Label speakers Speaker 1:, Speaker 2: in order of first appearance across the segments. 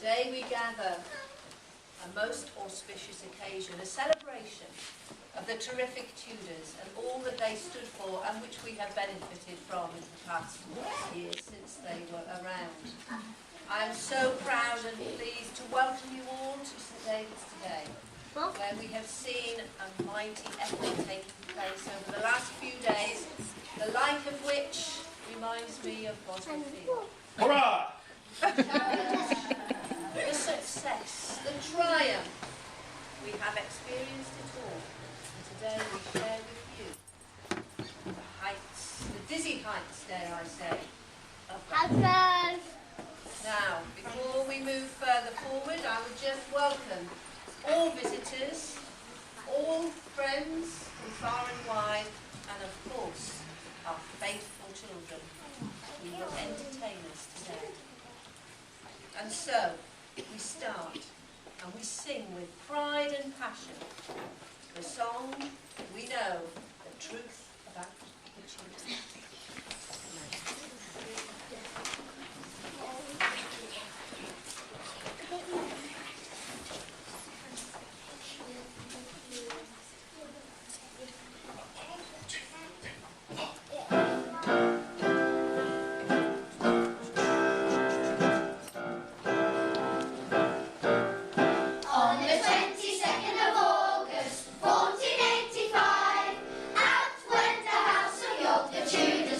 Speaker 1: Today we gather a most auspicious occasion, a celebration of the terrific Tudors and all that they stood for and which we have benefited from in the past years since they were around. I am so proud and pleased to welcome you all to St David's today, where we have seen a mighty effort taking place over the last few days, the like of which reminds me of Boston Field.
Speaker 2: Hurrah!
Speaker 1: The success, the triumph, we have experienced it all, and today we share with you the heights, the dizzy heights, dare I say, of that. Now, before we move further forward, I would just welcome all visitors, all friends from far and wide, and of course, our faithful children who will entertain us today. And so, we start and we sing with pride and passion the song we know, the truth about the Tudors.
Speaker 3: Tudors.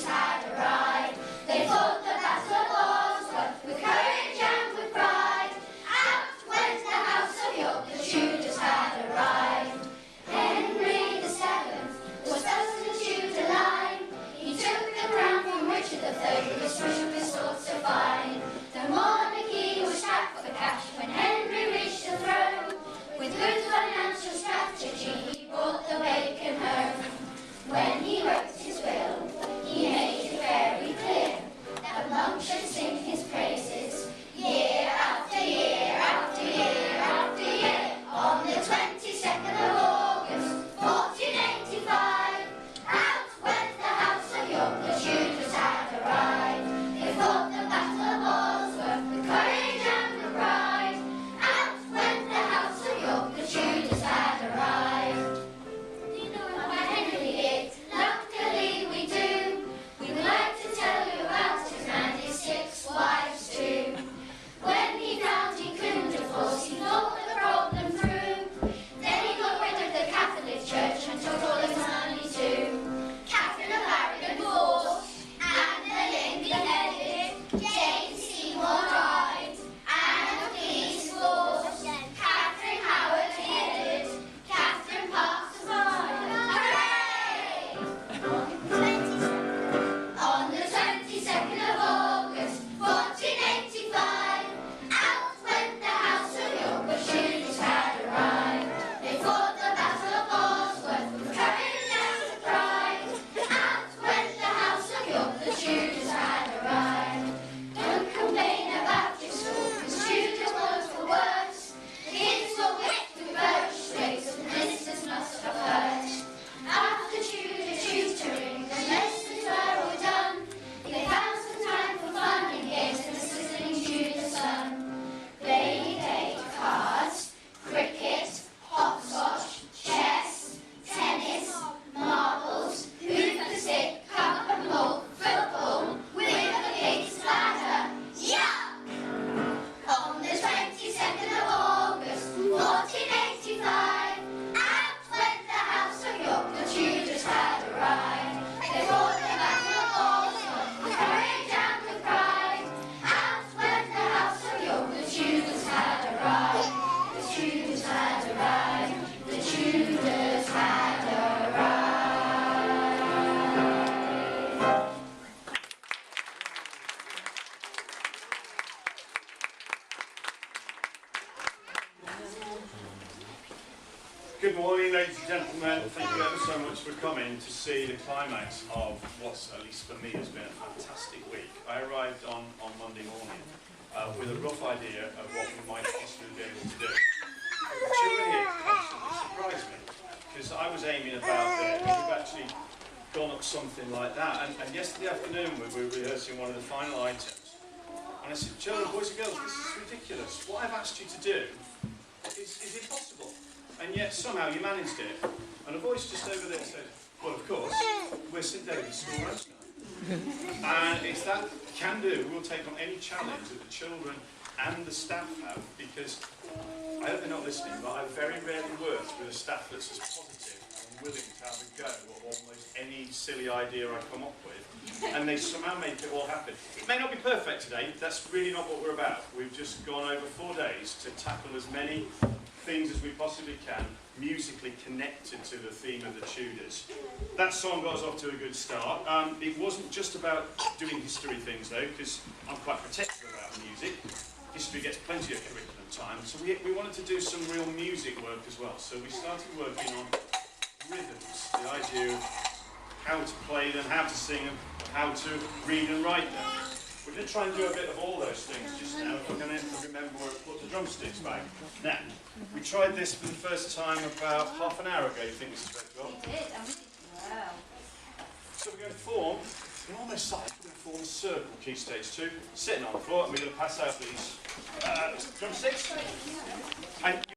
Speaker 2: Good morning, ladies and gentlemen. Thank you ever so much for coming to see the climax of what's, at least for me, has been a fantastic week. I arrived on Monday morning with a rough idea of what we might possibly be able to do. The children here constantly surprised me, because I was aiming about there, and we've actually gone up something like that. And yesterday afternoon we were rehearsing one of the final items. And I said, children, boys and girls, this is ridiculous. What I've asked you to do is impossible. And yet somehow you managed it. And a voice just over there said, well, of course, we're St David's School roast night. And it's that can do. We'll take on any challenge that the children and the staff have, because I hope they're not listening, but I've very rarely worked with a staff that's as positive and willing to have a go at almost any silly idea I come up with. And they somehow make it all happen. It may not be perfect today, that's really not what we're about. We've just gone over 4 days to tackle as many things as we possibly can, musically connected to the theme of the Tudors. That song got us off to a good start. It wasn't just about doing history things though, because I'm quite protective about the music. History gets plenty of curriculum time, so we wanted to do some real music work as well. So we started working on rhythms, the idea of how to play them, how to sing them, how to read and write them. We're going to try and do a bit of all those things just now. We're going to remember where to put the drumsticks back. Now, we tried this for the first time about half an hour ago. You think this is very well?
Speaker 1: We did, and we did well.
Speaker 2: So we're going to form, in almost sight, we're going to form a circle, key stage 2, sitting on the floor, and we're going to pass out these drumsticks. And